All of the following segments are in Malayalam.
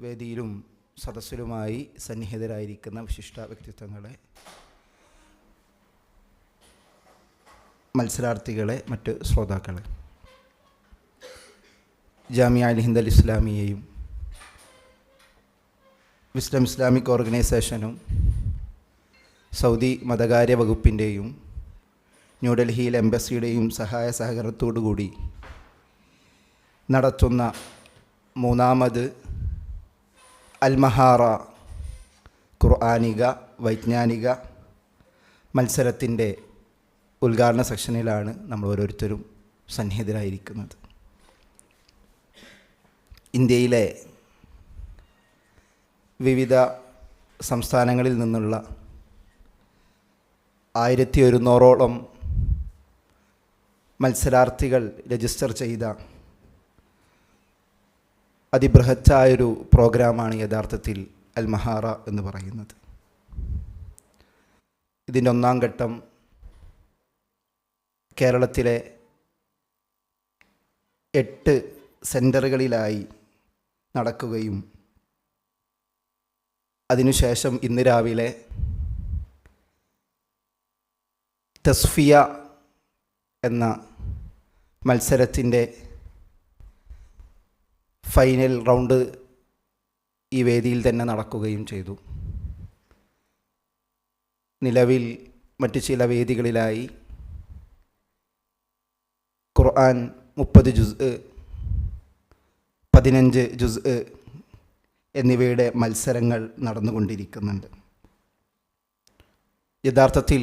വേദിയിലും സദസ്സിലുമായി സന്നിഹിതരായിരിക്കുന്ന വിശിഷ്ട വ്യക്തിത്വങ്ങളെ, മത്സരാർത്ഥികളെ, മറ്റ് ശ്രോതാക്കളെ, ജാമിയ അൽ ഹിന്ദ് അൽ ഇസ്ലാമിയയും വിസ്ഡം ഇസ്ലാമിക് ഓർഗനൈസേഷനും സൗദി മതകാര്യ വകുപ്പിൻ്റെയും ന്യൂഡൽഹിയിൽ എംബസിയുടെയും സഹായ സഹകരണത്തോടുകൂടി നടത്തുന്ന മൂന്നാമത് അൽ-മഹാറ ഖുർആനിക വൈജ്ഞാനിക മത്സരത്തിൻ്റെ ഉദ്ഘാടന സെക്ഷനിലാണ് നമ്മൾ ഓരോരുത്തരും സന്നിഹിതരായിരിക്കുന്നത്. ഇന്ത്യയിലെ വിവിധ സംസ്ഥാനങ്ങളിൽ നിന്നുള്ള 1100ഓളം മത്സരാർത്ഥികൾ രജിസ്റ്റർ ചെയ്ത അതിബൃഹത്തായൊരു പ്രോഗ്രാമാണ് യഥാർത്ഥത്തിൽ അൽ-മഹാറ എന്ന് പറയുന്നത്. ഇതിൻ്റെ ഒന്നാം ഘട്ടം കേരളത്തിലെ 8 സെൻറ്ററുകളിലായി നടക്കുകയും അതിനുശേഷം ഇന്ന് രാവിലെ തസ്ഫിയ എന്ന മത്സരത്തിൻ്റെ ഫൈനൽ റൗണ്ട് ഈ വേദിയിൽ തന്നെ നടക്കുകയും ചെയ്തു. നിലവിൽ മറ്റ് ചില വേദികളിലായി ഖുർആൻ 30 ജുസ്, 15 ജുസ് എന്നിവയുടെ മത്സരങ്ങൾ നടന്നുകൊണ്ടിരിക്കുന്നുണ്ട്. യഥാർത്ഥത്തിൽ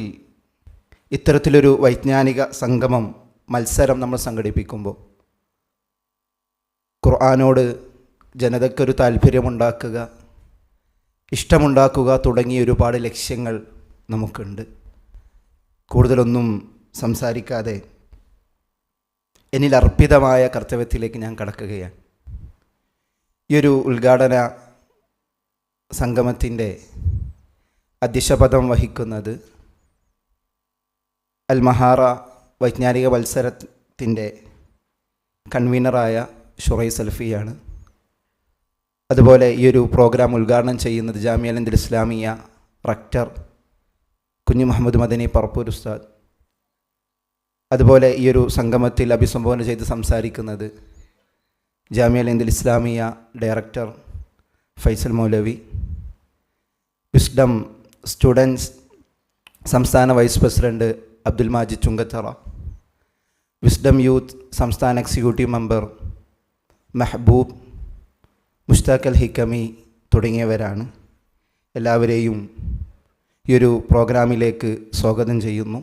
ഇത്തരത്തിലൊരു വൈജ്ഞാനിക സംഗമം മത്സരം നമ്മൾ സംഘടിപ്പിക്കുമ്പോൾ ഖുർആനോട് ജനതയ്ക്കൊരു താല്പര്യമുണ്ടാക്കുക, ഇഷ്ടമുണ്ടാക്കുക തുടങ്ങിയ ഒരുപാട് ലക്ഷ്യങ്ങൾ നമുക്കുണ്ട്. കൂടുതലൊന്നും സംസാരിക്കാതെ എന്നിൽ അർപ്പിതമായ കർത്തവ്യത്തിലേക്ക് ഞാൻ കടക്കുകയാണ്. ഈ ഒരു ഉദ്ഘാടന സംഗമത്തിൻ്റെ അധ്യക്ഷപദം വഹിക്കുന്നത് അൽ-മഹാറ വൈജ്ഞാനിക മത്സരത്തിൻ്റെ കൺവീനറായ ഷുറൈ സൽഫിയാണ്. അതുപോലെ ഈ ഒരു പ്രോഗ്രാം ഉദ്ഘാടനം ചെയ്യുന്നത് ജാമിയ അൽ ഹിന്ദ് ഇസ്ലാമിയ റക്ടർ കുഞ്ഞു മുഹമ്മദ് മദനി പറപ്പൂർ ഉസ്താദ്. അതുപോലെ ഈ ഒരു സംഗമത്തിൽ അഭിസംബോധന ചെയ്ത് സംസാരിക്കുന്നത് Jamia Al Hind Islamia director Faisal Maulavi, wisdom students സംസ്ഥാന vice president Abdul Majid Chungathara, wisdom youth സംസ്ഥാന എക്സിക്യൂട്ടീവ് മെമ്പർ മെഹബൂബ്, മുഷ്താഖ് അൽ ഹിക്കമി തുടങ്ങിയവരാണ്. എല്ലാവരെയും ഈ ഒരു പ്രോഗ്രാമിലേക്ക് സ്വാഗതം ചെയ്യുന്നു.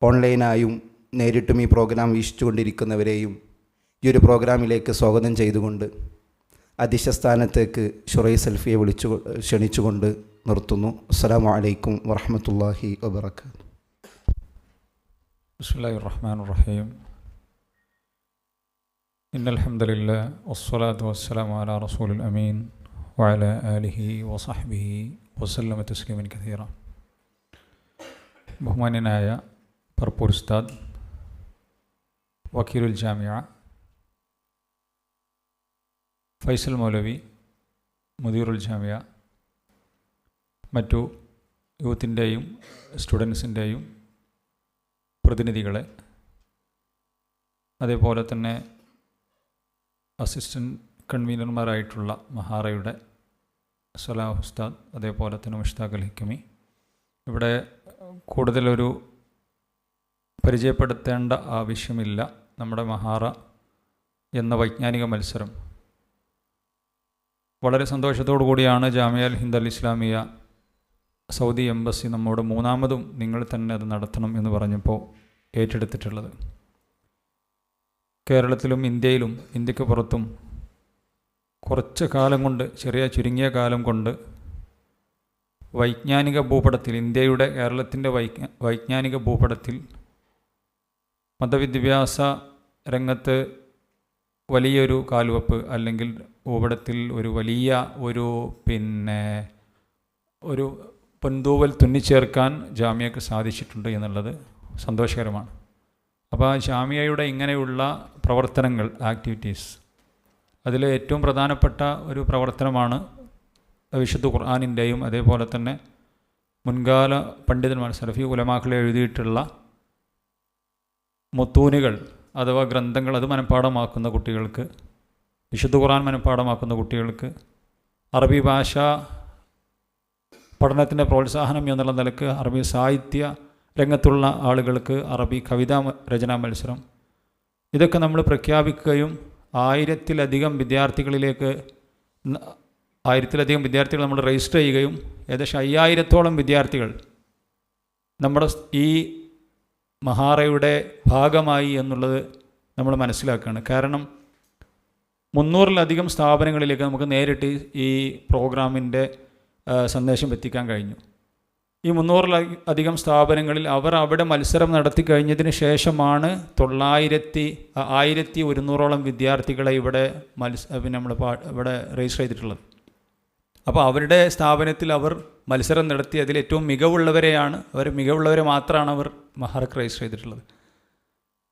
ഓൺലൈനായും നേരിട്ടും ഈ പ്രോഗ്രാം വീക്ഷിച്ചുകൊണ്ടിരിക്കുന്നവരെയും ഈ ഒരു പ്രോഗ്രാമിലേക്ക് സ്വാഗതം ചെയ്തുകൊണ്ട് അധ്യക്ഷസ്ഥാനത്തേക്ക് ഷുറൈ സൽഫിയെ ക്ഷണിച്ചുകൊണ്ട് നിർത്തുന്നു. അസ്സലാമു അലൈക്കും വറഹ്മത്തുള്ളാഹി വബറകാതുഹു. ബിസ്മില്ലാഹിർ റഹ്മാനിർ റഹീം. ഇന്നൽ ഹംദുലില്ലാഹി വസ്സലാത്തു വസ്സലാമു അലാ റസൂലിൽ അമീൻ വഅലാ ആലിഹി വസഹ്ബിഹി വസല്ലമ തസ്ലീമൻ കസീറ. ബഹുമാന്യനായ പറപ്പൂർ ഉസ്താദ്, വക്കീലുൽ ജാമിഅ ഫൈസൽ മൗലവി, മുദീറുൽ ജാമിഅ, മറ്റു യൂത്തിൻ്റെയും സ്റ്റുഡൻസിൻ്റെയും പ്രതിനിധികളെ, അതേപോലെ തന്നെ അസിസ്റ്റൻറ്റ് കൺവീനർമാരായിട്ടുള്ള മഹാറയുടെ സലാഹ് ഉസ്താദ്, അതേപോലെ തന്നെ മുഷ്താഖ് അൽ ഹിക്കമി. ഇവിടെ കൂടുതലൊരു പരിചയപ്പെടുത്തേണ്ട ആവശ്യമില്ല. നമ്മുടെ മഹാറ എന്ന വൈജ്ഞാനിക മത്സരം വളരെ സന്തോഷത്തോടു കൂടിയാണ് ജാമിയ അൽ ഹിന്ദ് അൽ ഇസ്ലാമിയ സൗദി എംബസി നമ്മോട് മൂന്നാമതും നിങ്ങൾ തന്നെ അത് നടത്തണം എന്ന് പറഞ്ഞപ്പോൾ ഏറ്റെടുത്തിട്ടുള്ളത്. കേരളത്തിലും ഇന്ത്യയിലും ഇന്ത്യക്ക് പുറത്തും കുറച്ച് കാലം കൊണ്ട്, ചുരുങ്ങിയ കാലം കൊണ്ട് വൈജ്ഞാനിക ഭൂപടത്തിൽ, ഇന്ത്യയുടെ കേരളത്തിൻ്റെ വൈജ്ഞാനിക ഭൂപടത്തിൽ മതവിദ്യാഭ്യാസ രംഗത്ത് വലിയൊരു കാൽവെപ്പ്, അല്ലെങ്കിൽ ഭൂപടത്തിൽ ഒരു വലിയ ഒരു പൊന്തൂവൽ തുന്നിച്ചേർക്കാൻ ജാമിയക്ക് സാധിച്ചിട്ടുണ്ട് എന്നുള്ളത് സന്തോഷകരമാണ്. അപ്പോൾ ജാമിയയുടെ ഇങ്ങനെയുള്ള പ്രവർത്തനങ്ങൾ, ആക്ടിവിറ്റീസ് അതിലെ ഏറ്റവും പ്രധാനപ്പെട്ട ഒരു പ്രവർത്തനമാണ് വിശുദ്ധ ഖുർആനിൻ്റെയും അതേപോലെ തന്നെ മുൻകാല പണ്ഡിതന്മാർ സലഫി ഉലമാക്കളെ എഴുതിയിട്ടുള്ള മുത്തൂനുകൾ അഥവാ ഗ്രന്ഥങ്ങൾ അത് മനഃപ്പാഠമാക്കുന്ന കുട്ടികൾക്ക്, വിശുദ്ധ ഖുർആൻ മനഃപ്പാഠമാക്കുന്ന കുട്ടികൾക്ക്, അറബി ഭാഷ പഠനത്തിൻ്റെ പ്രോത്സാഹനം എന്നുള്ള നിലക്ക് അറബി സാഹിത്യ രംഗത്തുള്ള ആളുകൾക്ക് അറബി കവിതാ രചനാ മത്സരം, ഇതൊക്കെ നമ്മൾ പ്രഖ്യാപിക്കുകയും 1000-ലധികം വിദ്യാർത്ഥികൾ നമ്മൾ രജിസ്റ്റർ ചെയ്യുകയും ഏകദേശം 5000-ഓളം വിദ്യാർത്ഥികൾ നമ്മുടെ ഈ മഹാറയുടെ ഭാഗമായി എന്നുള്ളത് നമ്മൾ മനസ്സിലാക്കുകയാണ്. കാരണം 300-ലധികം സ്ഥാപനങ്ങളിലേക്ക് നമുക്ക് നേരിട്ട് ഈ പ്രോഗ്രാമിൻ്റെ സന്ദേശം എത്തിക്കാൻ കഴിഞ്ഞു. ഈ 300-ലധികം സ്ഥാപനങ്ങളിൽ അവർ അവിടെ മത്സരം നടത്തി കഴിഞ്ഞതിന് ശേഷമാണ് 1100-ഓളം വിദ്യാർത്ഥികളെ ഇവിടെ ഇവിടെ രജിസ്റ്റർ ചെയ്തിട്ടുള്ളത്. അപ്പോൾ അവരുടെ സ്ഥാപനത്തിൽ അവർ മത്സരം നടത്തി അതിൽ ഏറ്റവും മികവുള്ളവരെ മാത്രമാണ് അവർ മഹാറക്ക് രജിസ്റ്റർ ചെയ്തിട്ടുള്ളത്.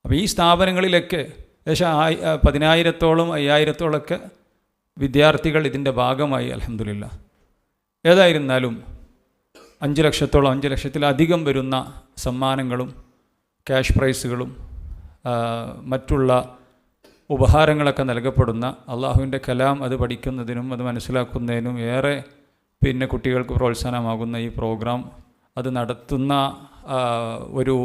അപ്പോൾ ഈ സ്ഥാപനങ്ങളിലൊക്കെ ഏകദേശം 10,000-ഓളം 5,000-ഓളമൊക്കെ വിദ്യാർത്ഥികൾ ഇതിൻ്റെ ഭാഗമായി. അൽഹംദുലില്ലാ. ഏതായിരുന്നാലും 5 ലക്ഷത്തിലധികം വരുന്ന സമ്മാനങ്ങളും ക്യാഷ് പ്രൈസുകളും മറ്റുള്ള ഉപഹാരങ്ങളൊക്കെ നൽകപ്പെടുന്ന അള്ളാഹുവിൻ്റെ കലാം അത് പഠിക്കുന്നതിനും അത് മനസ്സിലാക്കുന്നതിനും ഏറെ കുട്ടികൾക്ക് പ്രോത്സാഹനമാകുന്ന ഈ പ്രോഗ്രാം അത് നടത്തുന്ന ഒരു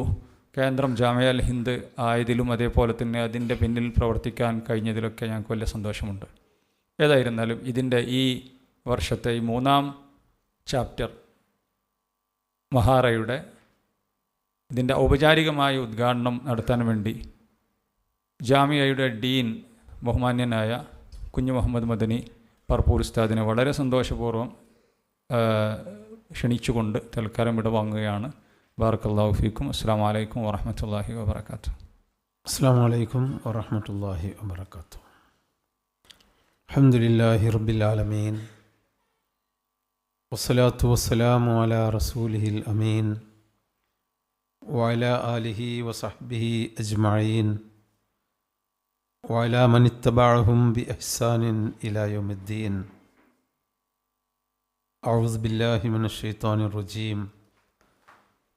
കേന്ദ്രം ജാമിഅ അൽ ഹിന്ദ് ആയതിലും അതേപോലെ തന്നെ അതിൻ്റെ പിന്നിൽ പ്രവർത്തിക്കാൻ കഴിഞ്ഞതിലൊക്കെ ഞങ്ങൾക്ക് വലിയ സന്തോഷമുണ്ട്. ഏതായിരുന്നാലും ഇതിൻ്റെ ഈ വർഷത്തെ ഈ 3-ാം ചാപ്റ്റർ മഹാറയുടെ ഇതിൻ്റെ ഔപചാരികമായ ഉദ്ഘാടനം നടത്താൻ വേണ്ടി ജാമിയയുടെ ഡീൻ ബഹുമാന്യനായ കുഞ്ഞു മുഹമ്മദ് മദനി പറപ്പൂർ ഉസ്താദിനെ വളരെ സന്തോഷപൂർവ്വം ക്ഷണിച്ചുകൊണ്ട് തൽക്കാലം വിടവാങ്ങുകയാണ്. ബാറക്കല്ലാഹു ഫീക്കും. അസ്സലാമു അലൈക്കും വറഹ്മത്തുള്ളാഹി വബറകാതുഹു. അസ്സലാമു അലൈക്കും വറഹ്മത്തുള്ളാഹി വബറകാതുഹു. അൽഹംദുലില്ലാഹി റബ്ബിൽ ആലമീൻ വസ്സലാത്തു വസ്സലാമു അലാ റസൂലിഹിൽ അമീൻ വഅലാ ആലിഹി വസഹ്ബിഹി അജ്മഈൻ വഅലാ മൻ ഇത്തബഅഹും ബിഇഹ്സാനിൻ ഇലാ യൗമിദ്ദീൻ. അഊദു ബില്ലാഹി മിനശ് ശൈത്വാനിർ റജീം.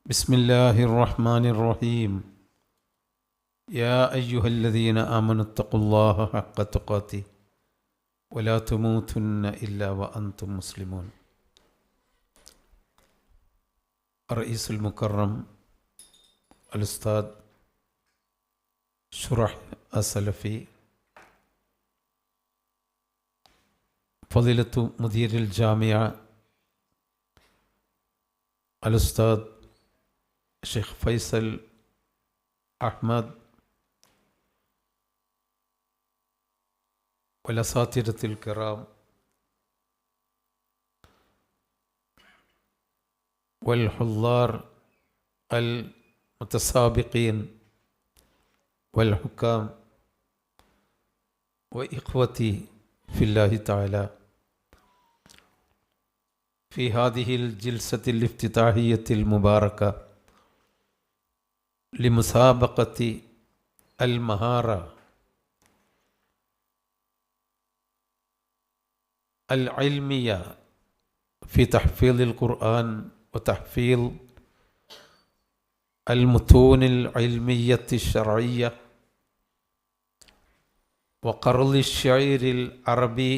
ബിസ്മില്ലാഹിർ റഹ്മാനിർ റഹീം. യാ അയ്യുഹല്ലദീന ആമനു ഇത്തഖുല്ലാഹ ഹഖ്ക തുഖാതിഹി വലാ തമൂതുന്ന ഇല്ലാ വഅൻതും മുസ്ലിമൂൻ. റഈസുൽ മുക്കറം അൽ ഉസ്താദ് ശുറഹ് അസ്സലഫി, ഫളീലത്തു മുദീറുൽ ജാമിഅ അൽ ഉസ്താദ് ഷെയ്ഖ് ഫൈസൽ അഹ്മദ് വലസാതിറത്തുൽ കിറാം والحضار المتسابقين والحكام وإخوتي في الله تعالى في هذه الجلسة الافتتاحية المباركة لمسابقة المهارة العلمية في تحفيظ القرآن وتحفيظ المتون العلمية الشرعية وقرض الشعر العربي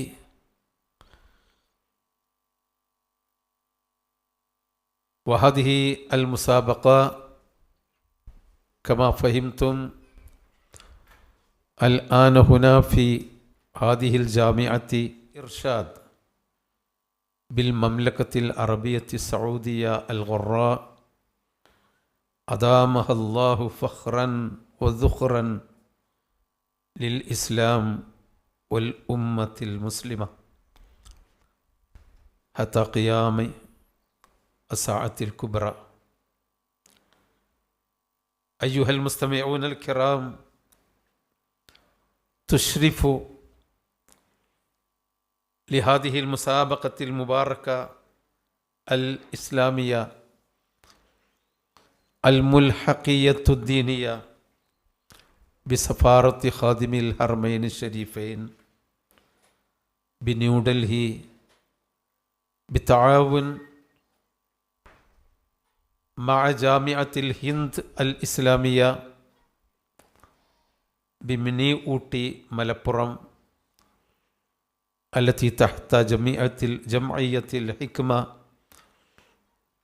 وهذه المسابقة كما فهمتم الآن هنا في هذه الجامعة إرشاد بالمملكة العربية السعودية الغراء أدامها الله فخرا وذخرا للإسلام والأمة المسلمة حتى قيام الساعة الكبرى. أيها المستمعون الكرام، تشرف لهذه المسابقة المباركة الإسلامية الملحقية الدينية بسفارة خادم الحرمين الشريفين بنيودلهي بالتعاون مع جامعة الهند الإسلامية بمني أوتي ملبورم التي تحت جمعية الحكمة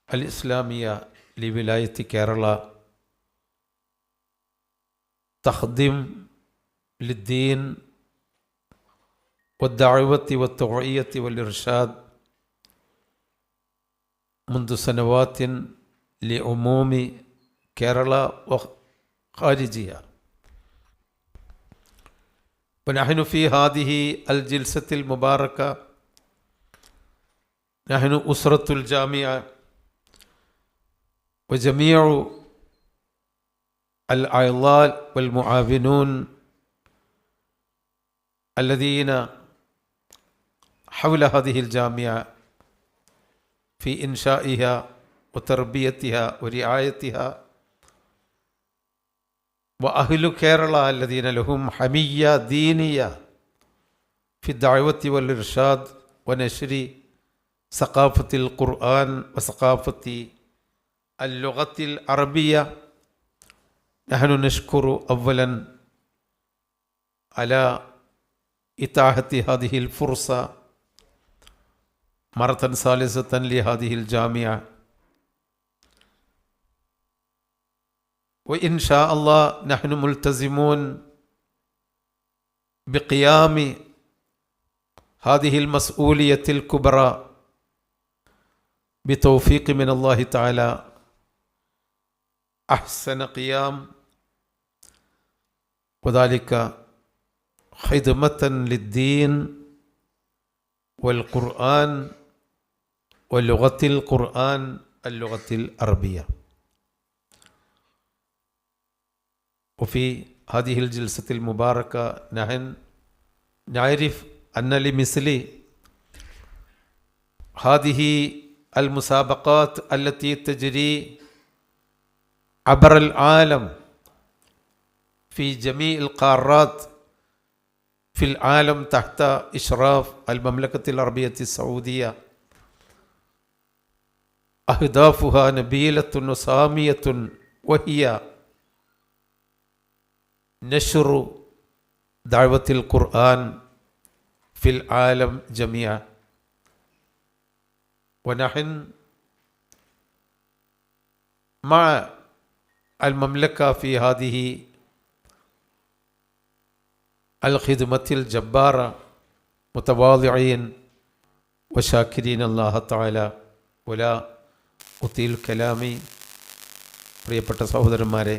الإسلامية لولاية كيرلا تخدم للدين والدعوة والتوعية والإرشاد منذ سنوات لعموم كيرلا وخارجها. ونحن في هذه الجلسة المباركة نحن أسرة الجامعة وجميع الأعضاء والمعاونون الذين حول هذه الجامعة في إنشائها وتربيتها ورعايتها، وأهل كيرلا الذين لهم حمية دينية في الدعوة والإرشاد ونشر ثقافة القرآن وثقافة اللغة العربية. نحن نشكر أولا على إتاحة هذه الفرصة مرة ثالثة لهذه الجامعة، وإن شاء الله نحن ملتزمون بقيام هذه المسؤولية الكبرى بتوفيق من الله تعالى أحسن قيام، وذلك خدمة للدين والقرآن ولغة القرآن اللغة العربية. وفي هذه الجلسة المباركة نحن نعرف أن لمثل هذه المسابقات التي تجري عبر العالم في جميع القارات في العالم تحت إشراف المملكة العربية السعودية أهدافها نبيلة وسامية، وهي نشر دعوة القرآن في العالم جميعا. ونحن مع المملكة في هذه الخدمة الجبارة متواضعين وشاكرين الله تعالى. ولا أطيل كلامي. പ്രിയപ്പെട്ട സഹോദരന്മാരെ,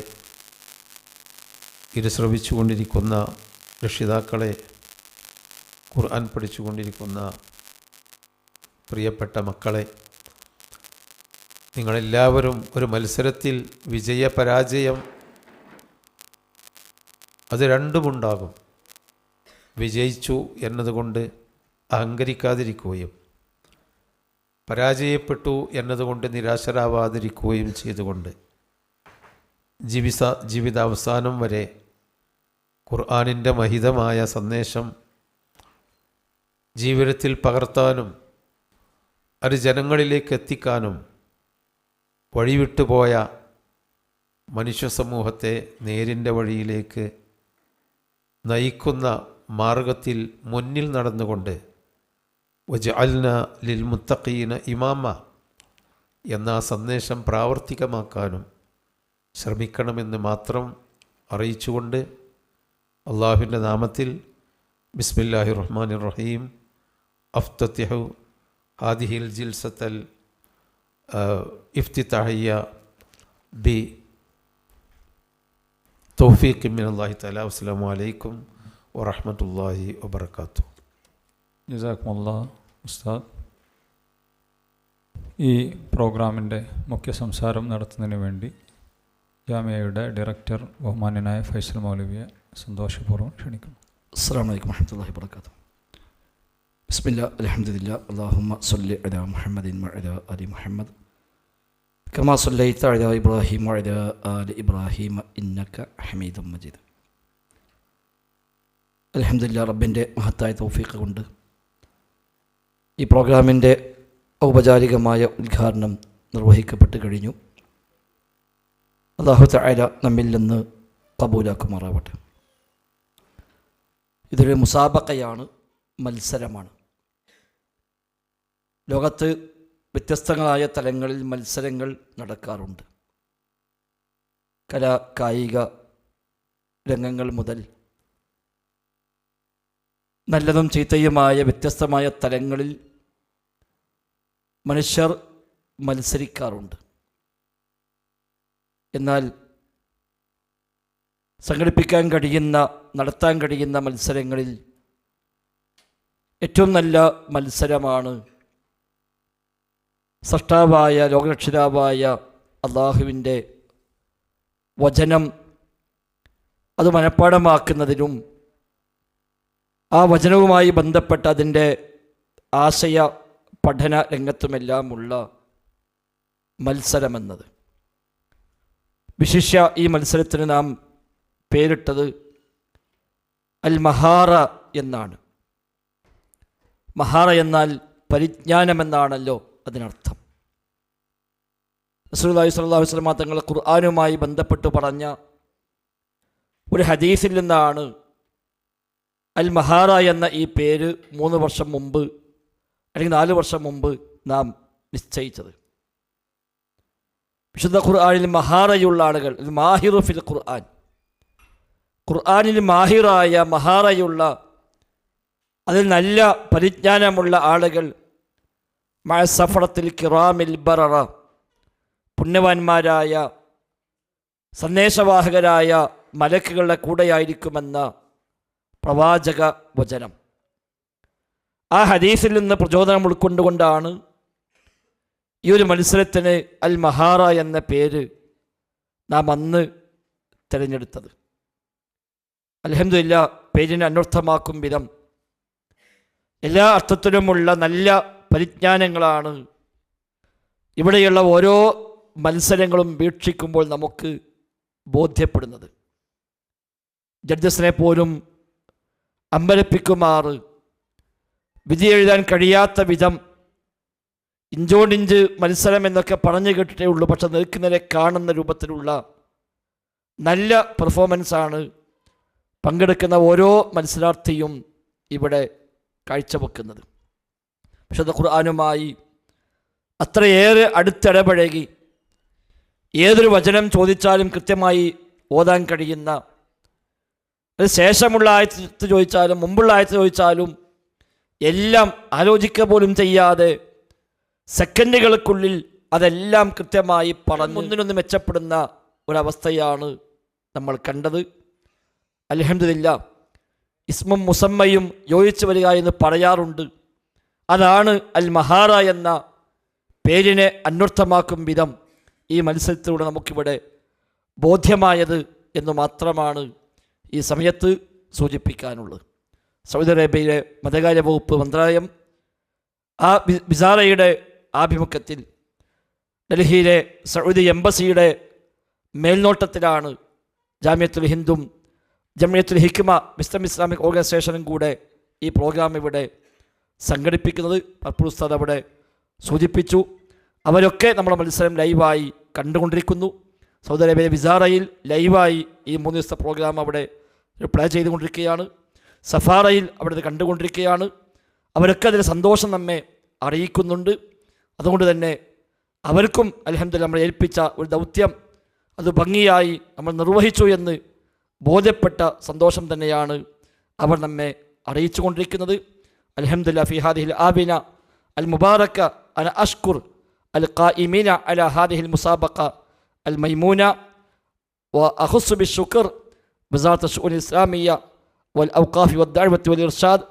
ഇത് ശ്രവിച്ചുകൊണ്ടിരിക്കുന്ന രക്ഷിതാക്കളെ, ഖുർആൻ പഠിച്ചുകൊണ്ടിരിക്കുന്ന പ്രിയപ്പെട്ട മക്കളെ, നിങ്ങളെല്ലാവരും ഒരു മത്സരത്തിൽ വിജയപരാജയം അത് രണ്ടുമുണ്ടാകും. വിജയിച്ചു എന്നതുകൊണ്ട് അഹങ്കരിക്കാതിരിക്കുകയും പരാജയപ്പെട്ടു എന്നതുകൊണ്ട് നിരാശരാവാതിരിക്കുകയും ചെയ്തുകൊണ്ട് ജീവിതാവസാനം വരെ ഖുർആനിൻ്റെ മഹിതമായ സന്ദേശം ജീവിതത്തിൽ പകർത്താനും അത് ജനങ്ങളിലേക്ക് എത്തിക്കാനും വഴിവിട്ടുപോയ മനുഷ്യ സമൂഹത്തെ നേരിൻ്റെ വഴിയിലേക്ക് നയിക്കുന്ന മാർഗത്തിൽ മുന്നിൽ നടന്നുകൊണ്ട് വജഅൽന ലിൽ മുത്തഖീന ഇമാമ എന്ന സന്ദേശം പ്രാവർത്തികമാക്കാനും ശ്രമിക്കണമെന്ന് മാത്രം അറിയിച്ചുകൊണ്ട് അള്ളാഹുവിൻ്റെ നാമത്തിൽ ബിസ്മില്ലാഹിർ റഹ്മാനിർ റഹീം അഫ്തതിഹു ഹാദിഹിൽ ജിൽസത്തൽ ഇഫ്തിതാഹിയ ബി തൗഫീഖ് മിനല്ലാഹി തആല. അസ്സലാമു അലൈക്കും വറഹ്മത്തുള്ളാഹി വബറകാതുഹു. ജസാക്കുമുല്ലാ ഉസ്താദ്. ഈ പ്രോഗ്രാമിൻ്റെ മുഖ്യ സംസാരം നടത്തുന്നതിന് വേണ്ടി ജാമിയയുടെ ഡയറക്ടർ ബഹുമാന്യനായ ഫൈസൽ മൗലവിയെ സന്തോഷപൂർവ്വം ക്ഷണിക്കുന്നു. അസ്സലാമു അലൈക്കും വറഹ്മത്തുള്ളാഹി വബറകാതുഹു. ബിസ്മില്ലാഹി അൽഹംദുലില്ലാഹി അല്ലാഹുമ്മ സ്വല്ലി അലാ മുഹമ്മദിൻ വഅലാ ആലി മുഹമ്മദ് കമാ സ്വല്ലൈത അലാ ഇബ്രാഹിം വഅലാ ആലി ഇബ്രാഹിം ഇന്നക ഹമീദും മജീദ്. അൽഹംദുലില്ലാഹ്, റബ്ബിൻ്റെ മഹത്തായ തൗഫീഖ് കൊണ്ട് ഈ പ്രോഗ്രാമിൻ്റെ ഔപചാരികമായ ഉദ്ഘാടനം നിർവഹിക്കപ്പെട്ട് കഴിഞ്ഞു. അല്ലാഹു തആല നമ്മിൽ നിന്ന് ഖബൂലാക്കുമാറാവട്ടെ. ഇതൊരു മുസാബഖയാണ്, മത്സരമാണ്. ലോകത്ത് വ്യത്യസ്തങ്ങളായ തലങ്ങളിൽ മത്സരങ്ങൾ നടക്കാറുണ്ട്. കലാ കായിക രംഗങ്ങൾ മുതൽ നല്ലതും ചീത്തയുമായ വ്യത്യസ്തമായ തലങ്ങളിൽ മനുഷ്യർ മത്സരിക്കാറുണ്ട്. എന്നാൽ സംഘടിപ്പിക്കാൻ കഴിയുന്ന, നടത്താൻ കഴിയുന്ന മത്സരങ്ങളിൽ ഏറ്റവും നല്ല മത്സരമാണ് സൃഷ്ടാവായ ലോകരക്ഷിതാവായ അള്ളാഹുവിൻ്റെ വചനം അത് മനഃപ്പാഠമാക്കുന്നതിനും ആ വചനവുമായി ബന്ധപ്പെട്ട അതിൻ്റെ ആശയ പഠന രംഗത്തുമെല്ലാമുള്ള മത്സരമെന്നത്. വിശിഷ്യ ഈ മത്സരത്തിന് നാം പേരിട്ടത് അൽ മഹാറ എന്നാണ്. മഹാറ എന്നാൽ പരിജ്ഞാനമെന്നാണല്ലോ അതിനർത്ഥം. റസൂലുള്ളാഹി സ്വല്ലല്ലാഹു അലൈഹി വസല്ലം തങ്ങൾ ഖുർആനുമായി ബന്ധപ്പെട്ട് പറഞ്ഞ ഒരു ഹദീസിൽ നിന്നാണ് അൽ മഹാറ എന്ന ഈ പേര് 3 വർഷം മുമ്പ് അല്ലെങ്കിൽ 4 വർഷം മുമ്പ് നാം നിശ്ചയിച്ചത്. വിശുദ്ധ ഖുർആനിൽ മഹാറയുള്ള ആളുകൾ, മാഹിറു ഫിൽ ഖുർആൻ, ഖുർആനിൽ മാഹിറായ മഹാറയുള്ള, അതിൽ നല്ല പരിജ്ഞാനമുള്ള ആളുകൾ മഅ സഫറത്തിൽ കിറാമിൽ ബററ, പുണ്യവാന്മാരായ സന്ദേശവാഹകരായ മലക്കുകളുടെ കൂടെയായിരിക്കുമെന്ന പ്രവാചക വചനം. ആ ഹദീസിൽ നിന്ന് പ്രചോദനം ഉൾക്കൊണ്ടുകൊണ്ടാണ് ഈ ഒരു മത്സരത്തിന് അൽ മഹാറ എന്ന പേര് നാം അന്ന് തിരഞ്ഞെടുത്തത്. അൽഹംദുലില്ലാ, പേരിനെ അന്വർത്ഥമാക്കും വിധം എല്ലാ അർത്ഥത്തിലുമുള്ള നല്ല പരിജ്ഞാനങ്ങളാണ് ഇവിടെയുള്ള ഓരോ മത്സരങ്ങളും വീക്ഷിക്കുമ്പോൾ നമുക്ക് ബോധ്യപ്പെടുന്നത്. ജഡ്ജസിനെ പോലും അമ്പരപ്പിക്കുമാറ് വിധി എഴുതാൻ കഴിയാത്ത വിധം ഇഞ്ചോടിഞ്ച് മത്സരം എന്നൊക്കെ പറഞ്ഞു കേട്ടിട്ടേ ഉള്ളൂ. പക്ഷെ നിൽക്കുന്നവരെ കാണുന്ന രൂപത്തിലുള്ള നല്ല പെർഫോമൻസാണ് പങ്കെടുക്കുന്ന ഓരോ മത്സരാർത്ഥിയും ഇവിടെ കാഴ്ചവെക്കുന്നത്. വിശുദ്ധ ഖുർആനുമായി അത്രയേറെ അടുത്തിടപഴകി ഏതൊരു വചനം ചോദിച്ചാലും കൃത്യമായി ഓതാൻ കഴിയുന്ന, അത് ശേഷമുള്ള ആയത്ത് ചോദിച്ചാലും മുമ്പുള്ള ആയത്ത് ചോദിച്ചാലും എല്ലാം ആലോചിക്കുക പോലും ചെയ്യാതെ സെക്കൻഡുകൾക്കുള്ളിൽ അതെല്ലാം കൃത്യമായി പറഞ്ഞ് ഒന്നിനൊന്ന് മെച്ചപ്പെടുന്ന ഒരവസ്ഥയാണ് നമ്മൾ കണ്ടത്. അൽഹംദുലില്ലാ, ഇസ്മും മുസമ്മയും യോജിച്ചു വരിക എന്ന് പറയാറുണ്ട്. അതാണ് അൽ മഹാറ എന്ന പേരിനെ അന്വർത്ഥമാക്കും വിധം ഈ മത്സരത്തിലൂടെ നമുക്കിവിടെ ബോധ്യമായത് എന്ന് മാത്രമാണ് ഈ സമയത്ത് സൂചിപ്പിക്കാനുള്ളത്. സൗദി അറേബ്യയിലെ മതകാര്യ വകുപ്പ് മന്ത്രാലയം ആ വിസാറയുടെ ആഭിമുഖ്യത്തിൽ ഡൽഹിയിലെ Saudi എംബസിയുടെ മേൽനോട്ടത്തിലാണ് Jamiathul ഹിന്ദും Jamiyyathul ഹിക്മ wisdom Islamic ഓർഗനൈസേഷനും കൂടെ ഈ പ്രോഗ്രാം ഇവിടെ സംഘടിപ്പിക്കുന്നത്. പർപ്പൂർ ഉസ്താദ് അവിടെ സൂചിപ്പിച്ചു. അവരൊക്കെ നമ്മുടെ മത്സരം ലൈവായി കണ്ടുകൊണ്ടിരിക്കുന്നു. സൗദി അറേബ്യയിലെ വിസാറയിൽ ലൈവായി ഈ 3 ദിവസത്തെ പ്രോഗ്രാം അവിടെ പ്ലേ ചെയ്തുകൊണ്ടിരിക്കുകയാണ്. സഫാറയിൽ അവിടെ കണ്ടുകൊണ്ടിരിക്കുകയാണ്. അവരൊക്കെ അതിൻ്റെ സന്തോഷം നമ്മെ അറിയിക്കുന്നുണ്ട്. അതുകൊണ്ട് തന്നെ അവർക്കും അൽഹംദുലില്ലാ നമ്മൾ ഏൽപ്പിച്ച ഒരു ദൗത്യം അത് ഭംഗിയായി നമ്മൾ നിർവഹിച്ചു എന്ന് ബോധ്യപ്പെട്ട സന്തോഷം തന്നെയാണ് അവർ നമ്മെ അറിയിച്ചു കൊണ്ടിരിക്കുന്നത്. അൽഹംദുലില്ലാ ഫി ഹാദിഹിൽ ആബിന അൽ മുബാറക അന അഷ്കുർ അൽ ഖായിമീന അല ഹാദിഹിൽ മുസാബഖ അൽ മൈമൂന വ അഖുസ്സു ബിശ്ശുക്ർ വസാറത്ത് അശ്ശുഊൻ ഇസ്ലാമിയ്യ വൽ ഔഖാഫ് വദ്ദഅവ വൽ-ഇർശാദ്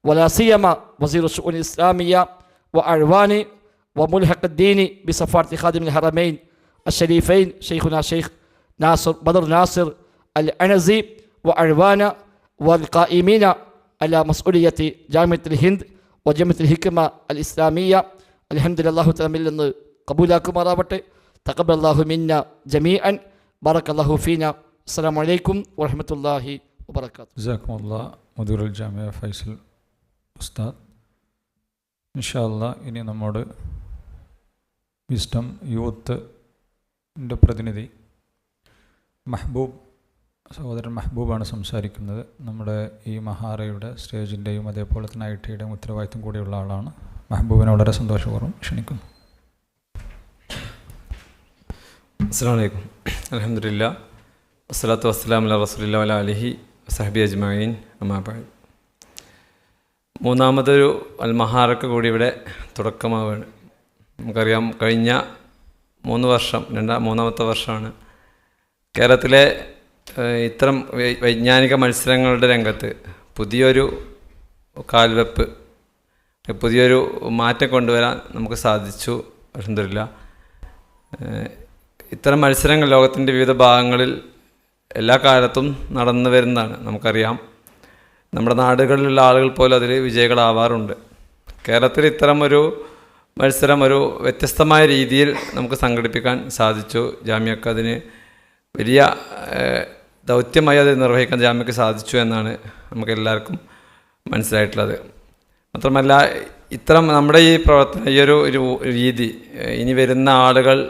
ولا سيما وزير الشؤون الإسلامية وأعوان وملحق الدين بسفارة خادم الحرمين الشريفين شيخنا شيخ بدر ناصر العنزي وأعوان والقائمين على مسؤولية جامعة الهند وجامعة الحكمة الإسلامية. الحمد لله الله تعالى من قبولكم ورابطه تقبل الله منا جميعا. بارك الله فينا. السلام عليكم ورحمة الله وبركاته. ജസാക്കുമുല്ലാഹ് മുദീറുൽ ജാമിഅ ഫൈസൽ ഉസ്താദ്. ഇൻഷാ അല്ലാഹ് ഇനി നമ്മോട് വിസ്ഡം യൂത്തിൻ്റെ പ്രതിനിധി മഹബൂബ്, സഹോദരൻ മഹബൂബാണ് സംസാരിക്കുന്നത്. നമ്മുടെ ഈ മഹാറയുടെ സ്റ്റേജിൻ്റെയും അതേപോലെ തന്നെ ITയുടെയും ഉത്തരവാദിത്വം കൂടിയുള്ള ആളാണ്. മഹബൂബിനെ വളരെ സന്തോഷപൂർവ്വം ക്ഷണിക്കുന്നു. അസ്സലാമു അലൈക്കും. അൽഹംദുലില്ലാ വസ്സലാത്തു വസ്സലാമു അലാ റസൂലില്ലാ വഅലാ ആലിഹി വസഹ്ബി അജ്മഈൻ അമ്മാ ബഅദ്. മൂന്നാമതൊരു അൽമഹാറക്ക് കൂടി ഇവിടെ തുടക്കമാവുകയാണ്. നമുക്കറിയാം, കഴിഞ്ഞ 3 വർഷം, മൂന്നാമത്തെ വർഷമാണ് കേരളത്തിലെ ഇത്തരം വൈജ്ഞാനിക മത്സരങ്ങളുടെ രംഗത്ത് പുതിയൊരു കാൽവെപ്പ്, പുതിയൊരു മാറ്റം കൊണ്ടുവരാൻ നമുക്ക് സാധിച്ചു. അൽഹംദുലില്ലാ. ഇത്തരം മത്സരങ്ങൾ ലോകത്തിൻ്റെ വിവിധ ഭാഗങ്ങളിൽ എല്ലാ കാലത്തും നടന്നു വരുന്നതാണ്. നമുക്കറിയാം, നമ്മുടെ നാടുകളിലുള്ള ആളുകൾ പോലും അതിൽ വിജയികളാവാറുണ്ട്. കേരളത്തിൽ ഇത്തരം ഒരു മത്സരം ഒരു വ്യത്യസ്തമായ രീതിയിൽ നമുക്ക് സംഘടിപ്പിക്കാൻ സാധിച്ചു. ജാമ്യക്ക് അതിന് വലിയ ദൗത്യമായി അത് നിർവഹിക്കാൻ ജാമ്യക്ക് സാധിച്ചു എന്നാണ് നമുക്ക് എല്ലാവർക്കും മനസ്സിലായിട്ടുള്ളത്. മാത്രമല്ല, ഇത്തരം നമ്മുടെ ഈ പ്രവർത്തനം, ഈ ഒരു രീതി ഇനി വരുന്ന ആളുകൾ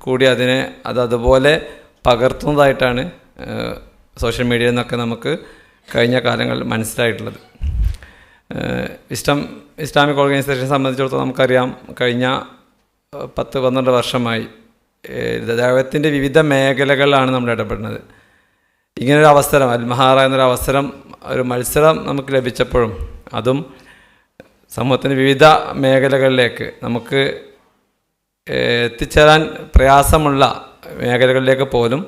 കൂടി അതിനെ അതുപോലെ പകർത്തുന്നതായിട്ടാണ് സോഷ്യൽ മീഡിയയിൽ നിന്നൊക്കെ നമുക്ക് കഴിഞ്ഞ കാലങ്ങളിൽ മനസ്സിലായിട്ടുള്ളത്. ഇസ്ലാമിക് ഓർഗനൈസേഷനെ സംബന്ധിച്ചിടത്തോളം നമുക്കറിയാം, കഴിഞ്ഞ 10-12 വർഷമായി ദൈവത്തിൻ്റെ വിവിധ മേഖലകളിലാണ് നമ്മൾ ഇടപെടുന്നത്. ഇങ്ങനൊരു അവസരം, അൽമഹാറ എന്നൊരു അവസരം, ഒരു മത്സരം നമുക്ക് ലഭിച്ചപ്പോഴും അതും സമൂഹത്തിൻ്റെ വിവിധ മേഖലകളിലേക്ക് നമുക്ക് എത്തിച്ചേരാൻ പ്രയാസമുള്ള മേഖലകളിലേക്ക് പോലും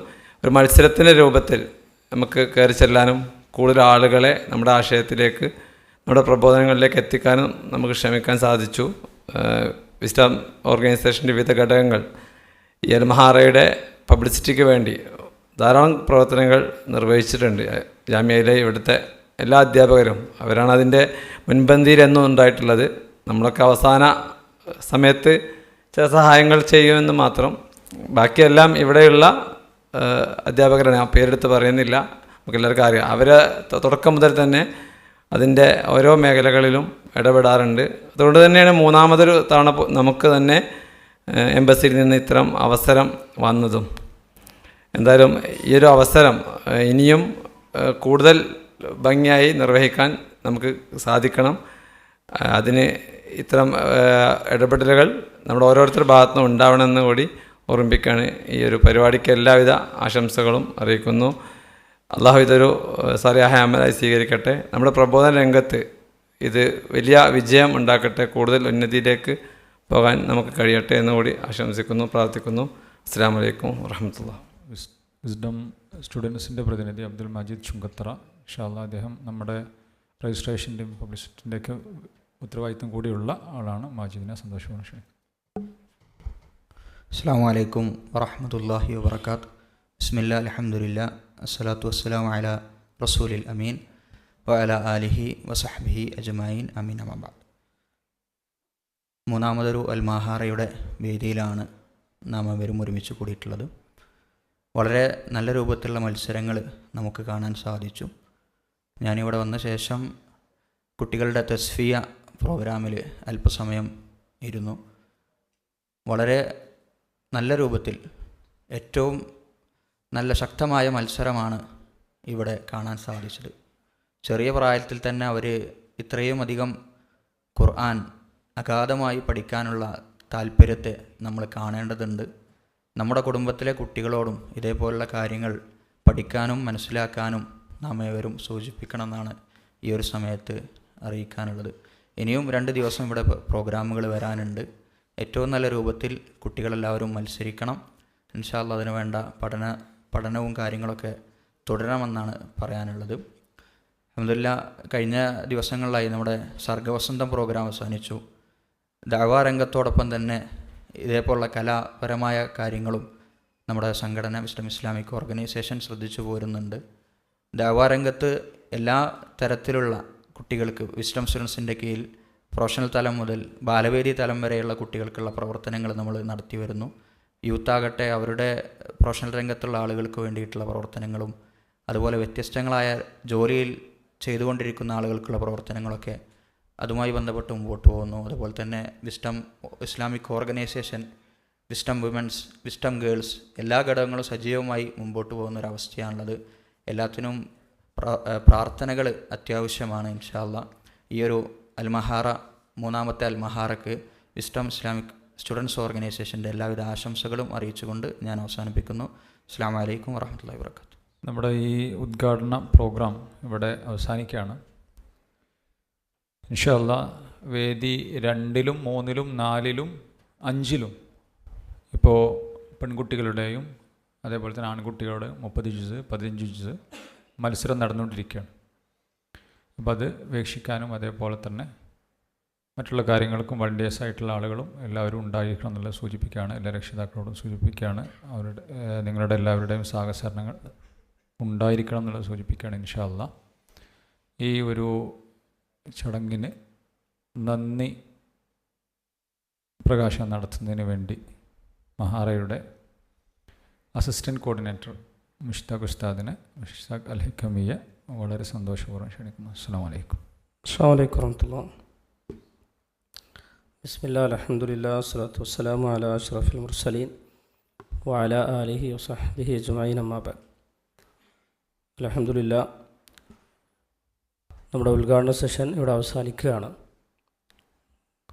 ഒരു മത്സരത്തിൻ്റെ രൂപത്തിൽ നമുക്ക് കയറി ചെല്ലാനും കൂടുതൽ ആളുകളെ നമ്മുടെ ആശയത്തിലേക്ക്, നമ്മുടെ പ്രബോധനങ്ങളിലേക്ക് എത്തിക്കാനും നമുക്ക് ശ്രമിക്കാൻ സാധിച്ചു. വിസ്ഡം ഓർഗനൈസേഷൻ്റെ വിവിധ ഘടകങ്ങൾ ഈ അൽമഹാറയുടെ പബ്ലിസിറ്റിക്ക് വേണ്ടി ധാരാളം പ്രവർത്തനങ്ങൾ നിർവഹിച്ചിട്ടുണ്ട്. ജാമ്യയിലെ ഇവിടുത്തെ എല്ലാ അധ്യാപകരും അവരാണ് അതിൻ്റെ മുൻപന്തിയിൽ എന്നും ഉണ്ടായിട്ടുള്ളത്. നമ്മളൊക്കെ അവസാന സമയത്ത് ചില സഹായങ്ങൾ ചെയ്യുമെന്ന് മാത്രം. ബാക്കിയെല്ലാം ഇവിടെയുള്ള അധ്യാപകരാണ്, ഞാൻ പേരെടുത്ത് പറയുന്നില്ല, നമുക്ക് എല്ലാവർക്കും അറിയാം. അവരെ തുടക്കം മുതൽ തന്നെ അതിൻ്റെ ഓരോ മേഖലകളിലും ഇടപെടാറുണ്ട്. അതുകൊണ്ട് തന്നെയാണ് മൂന്നാമതൊരു തവണ നമുക്ക് തന്നെ എംബസിയിൽ നിന്ന് ഇത്തരം അവസരം വന്നതും. എന്തായാലും ഈ ഒരു അവസരം ഇനിയും കൂടുതൽ ഭംഗിയായി നിർവഹിക്കാൻ നമുക്ക് സാധിക്കണം. അതിന് ഇത്തരം ഇടപെടലുകൾ നമ്മുടെ ഓരോരുത്തരുടെ ഭാഗത്തുനിന്നും ഉണ്ടാവണമെന്ന് കൂടി ഓർമ്മിപ്പിക്കുകയാണ്. ഈ ഒരു പരിപാടിക്ക് എല്ലാവിധ ആശംസകളും അറിയിക്കുന്നു. അള്ളാഹു ഇതൊരു സാലിഹായ അമലായി സ്വീകരിക്കട്ടെ. നമ്മുടെ പ്രബോധന രംഗത്ത് ഇത് വലിയ വിജയം ഉണ്ടാക്കട്ടെ. കൂടുതൽ ഉന്നതിയിലേക്ക് പോകാൻ നമുക്ക് കഴിയട്ടെ എന്നുകൂടി ആശംസിക്കുന്നു, പ്രാർത്ഥിക്കുന്നു. അസ്സലാമു അലൈക്കും വറഹ്മത്തുള്ളാഹി. വിസ്ഡം സ്റ്റുഡൻസിൻ്റെ പ്രതിനിധി അബ്ദുൽ മജീദ് ചുങ്കത്തറ, ഇൻഷാ അല്ലാഹ് അദ്ദേഹം നമ്മുടെ രജിസ്ട്രേഷൻ്റെയും പബ്ലിസിറ്റിൻ്റെയൊക്കെ ഉത്തരവാദിത്വം കൂടിയുള്ള ആളാണ്. മാജിദിനെ സന്തോഷമാണ് ക്ഷണിക്കുന്നത്. അസ്സലാമു അലൈക്കും വറഹ്മത്തുള്ളാഹി വബറകാതുഹു. ബിസ്മില്ലാ അൽഹംദുലില്ലാ അസ്സലാത്തു വസ്സലാമു അലാ റസൂലിൽ അമീൻ വഅലാ ആലിഹി വസഹ്ബിഹി അജ്മഈൻ അമീൻ. അമ്മാ ബഅദ്. മൂന്നാമതൊരു അൽമഹാറയുടെ വേദിയിലാണ് നാം അവരും ഒരുമിച്ച് കൂടിയിട്ടുള്ളത്. വളരെ നല്ല രൂപത്തിലുള്ള മത്സരങ്ങൾ നമുക്ക് കാണാൻ സാധിച്ചു. ഞാനിവിടെ വന്ന ശേഷം കുട്ടികളുടെ തസ്ഫിയ പ്രോഗ്രാമിൽ അല്പസമയം ഇരുന്നു. വളരെ നല്ല രൂപത്തിൽ ഏറ്റവും നല്ല ശക്തമായ മത്സരമാണ് ഇവിടെ കാണാൻ സാധിച്ചത്. ചെറിയ പ്രായത്തിൽ തന്നെ അവർ ഇത്രയും അധികം ഖുർആൻ അഗാധമായി പഠിക്കാനുള്ള താല്പര്യത്തെ നമ്മൾ കാണേണ്ടതുണ്ട്. നമ്മുടെ കുടുംബത്തിലെ കുട്ടികളോടും ഇതേപോലുള്ള കാര്യങ്ങൾ പഠിക്കാനും മനസ്സിലാക്കാനും നാം ഏവരും സൂചിപ്പിക്കണമെന്നാണ് ഈ ഒരു സമയത്ത് അറിയിക്കാനുള്ളത്. ഇനിയും 2 ദിവസം ഇവിടെ പ്രോഗ്രാമുകൾ വരാനുണ്ട്. ഏറ്റവും നല്ല രൂപത്തിൽ കുട്ടികളെല്ലാവരും മത്സരിക്കണം. ഇൻഷാ അല്ലാഹ് അതിനു വേണ്ട പഠനവും കാര്യങ്ങളൊക്കെ തുടരണമെന്നാണ് പറയാനുള്ളത്. അൽഹംദുലില്ലാഹ്, കഴിഞ്ഞ ദിവസങ്ങളിലായി നമ്മുടെ സർഗവസന്തം പ്രോഗ്രാം അവസാനിച്ചു. ദഅവാ രംഗത്തോടൊപ്പം തന്നെ ഇതേപോലുള്ള കലാപരമായ കാര്യങ്ങളും നമ്മുടെ സംഘടന വിസ്ഡം ഇസ്ലാമിക് ഓർഗനൈസേഷൻ ശ്രദ്ധിച്ചു പോരുന്നുണ്ട്. ദഅവാ രംഗത്ത് എല്ലാ തരത്തിലുള്ള കുട്ടികൾക്ക് വിസ്ഡം സ്റ്റുഡൻസിൻ്റെ കീഴിൽ പ്രൊഫഷണൽ തലം മുതൽ ബാലവേദി തലം വരെയുള്ള കുട്ടികൾക്കുള്ള പ്രവർത്തനങ്ങൾ നമ്മൾ നടത്തി വരുന്നു. യൂത്താകട്ടെ അവരുടെ പ്രൊഫഷണൽ രംഗത്തുള്ള ആളുകൾക്ക് വേണ്ടിയിട്ടുള്ള പ്രവർത്തനങ്ങളും അതുപോലെ വ്യത്യസ്തങ്ങളായ ജോലിയിൽ ചെയ്തുകൊണ്ടിരിക്കുന്ന ആളുകൾക്കുള്ള പ്രവർത്തനങ്ങളൊക്കെ അതുമായി ബന്ധപ്പെട്ട് മുമ്പോട്ട് പോകുന്നു. അതുപോലെ തന്നെ wisdom Islamic organisation, wisdom women's, wisdom girls എല്ലാ ഘടകങ്ങളും സജീവമായി മുമ്പോട്ട് പോകുന്നൊരവസ്ഥയാണുള്ളത്. എല്ലാത്തിനും പ്രാർത്ഥനകൾ അത്യാവശ്യമാണ്. ഇൻഷാ അല്ലാഹ് ഈ ഒരു അൽമഹാറ, മൂന്നാമത്തെ അൽമഹാറക്ക് വിസ്ഡം ഇസ്ലാമിക് സ്റ്റുഡൻസ് ഓർഗനൈസേഷൻ്റെ എല്ലാവിധ ആശംസകളും അറിയിച്ചുകൊണ്ട് ഞാൻ അവസാനിപ്പിക്കുന്നു. അസ്സലാമു അലൈക്കും വറഹ്മത്തുള്ളാഹി വബറകാതുഹു. നമ്മുടെ ഈ ഉദ്ഘാടന പ്രോഗ്രാം ഇവിടെ അവസാനിക്കുകയാണ്. ഇൻഷാ അല്ലാഹ് വേദി 2-ലും 3-ലും 4-ലും 5-ലും ഇപ്പോൾ പെൺകുട്ടികളുടെയും അതേപോലെ തന്നെ ആൺകുട്ടികളുടെ 30 ജുസ് 15 ജുസ് മത്സരം നടന്നുകൊണ്ടിരിക്കുകയാണ്. അപ്പോൾ അത് വീക്ഷിക്കാനും അതേപോലെ തന്നെ മറ്റുള്ള കാര്യങ്ങൾക്കും വളണ്ടിയേഴ്സ് ആയിട്ടുള്ള ആളുകളും എല്ലാവരും ഉണ്ടായിരിക്കണം എന്നുള്ളത് സൂചിപ്പിക്കുകയാണ്. എല്ലാ രക്ഷിതാക്കളോടും സൂചിപ്പിക്കുകയാണ്. അവരുടെ നിങ്ങളുടെ എല്ലാവരുടെയും സഹകരണങ്ങൾ ഉണ്ടായിരിക്കണം എന്നുള്ളത് സൂചിപ്പിക്കുകയാണ്. ഇൻഷാ അല്ലാഹ് ഈ ഒരു ചടങ്ങിന് നന്ദി പ്രകാശനം നടത്തുന്നതിന് വേണ്ടി മഹാറയുടെ അസിസ്റ്റൻറ്റ് കോർഡിനേറ്റർ മുഷ്താഖ് ഉസ്താദിനെ, മുഷ്താഖ് അൽ ഹിക്കമിയെ വളരെ സന്തോഷപൂർവ്വം ക്ഷണിക്കുന്നു. അസ്സലാമു അലൈക്കും. അസ്സലാമു അലൈക്കും വറഹ്മത്തുള്ളാഹി. ബിസ്മില്ലാ അൽഹംദുലില്ലാ വസ്സലാത്തു വസ്സലാമു അലാ അഷ്റഫിൽ മുർസലീൻ വഅലാ ആലിഹി വസഹ്ബിഹി അജ്മഈൻ അമ്മാ ബഅദ്. അൽഹംദുലില്ലാ, നമ്മുടെ ഉദ്ഘാടന സെഷൻ ഇവിടെ അവസാനിക്കുകയാണ്.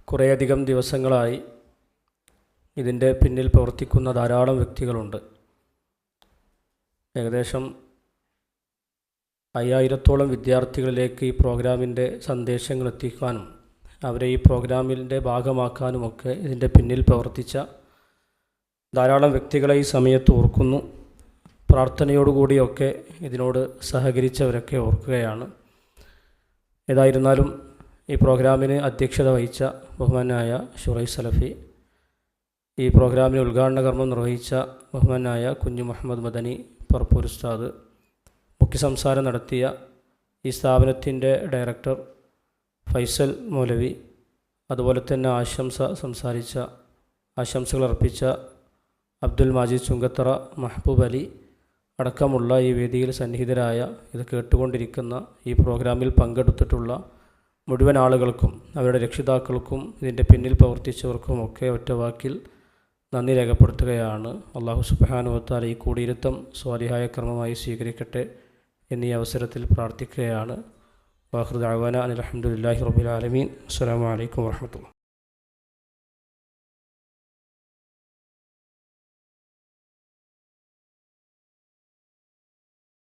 കുറേയധികം ദിവസങ്ങളായി ഇതിൻ്റെ പിന്നിൽ പ്രവർത്തിക്കുന്ന ധാരാളം വ്യക്തികളുണ്ട്. ഏകദേശം 5000-ഓളം വിദ്യാർത്ഥികളിലേക്ക് ഈ പ്രോഗ്രാമിൻ്റെ സന്ദേശങ്ങൾ എത്തിക്കാനും അവരെ ഈ പ്രോഗ്രാമിൻ്റെ ഭാഗമാക്കാനുമൊക്കെ ഇതിൻ്റെ പിന്നിൽ പ്രവർത്തിച്ച ധാരാളം വ്യക്തികളെ ഈ സമയത്ത് ഓർക്കുന്നു. പ്രാർത്ഥനയോടുകൂടിയൊക്കെ ഇതിനോട് സഹകരിച്ചവരൊക്കെ ഓർക്കുകയാണ്. ഏതായിരുന്നാലും ഈ പ്രോഗ്രാമിന് അധ്യക്ഷത വഹിച്ച ബഹുമാനായ ഷുറൈ സലഫി, ഈ പ്രോഗ്രാമിന് ഉദ്ഘാടന കർമ്മം നിർവഹിച്ച ബഹുമാനായ കുഞ്ഞു മുഹമ്മദ് മദനി പറപ്പൂർ ഉസ്താദ്, മുഖ്യ സംസാരം നടത്തിയ ഈ സ്ഥാപനത്തിൻ്റെ ഡയറക്ടർ ഫൈസൽ മൗലവി, അതുപോലെ തന്നെ ആശംസകൾ അർപ്പിച്ച അബ്ദുൽ മാജിദ് ചുങ്കത്തറ, മഹബൂബ് അലി അടക്കമുള്ള ഈ വേദിയിൽ സന്നിഹിതരായ ഇത് കേട്ടുകൊണ്ടിരിക്കുന്ന ഈ പ്രോഗ്രാമിൽ പങ്കെടുത്തിട്ടുള്ള മുഴുവൻ ആളുകൾക്കും അവരുടെ രക്ഷിതാക്കൾക്കും ഇതിൻ്റെ പിന്നിൽ പ്രവർത്തിച്ചവർക്കുമൊക്കെ ഒറ്റവാക്കിൽ നന്ദി രേഖപ്പെടുത്തുകയാണ്. അല്ലാഹു സുബ്ഹാനഹു വ തആല ഈ കൂടിയിരുത്തം സ്വാലിഹായ കർമ്മമായി സ്വീകരിക്കട്ടെ എന്നീ അവസരത്തിൽ പ്രാർത്ഥിക്കുകയാണ്. വാഖിറു ദഅവാന അനിൽ ഹംദുലില്ലാഹി റബ്ബിൽ ആലമീൻ. അസ്സലാമു അലൈക്കും വറഹ്മത്തുള്ളാഹി.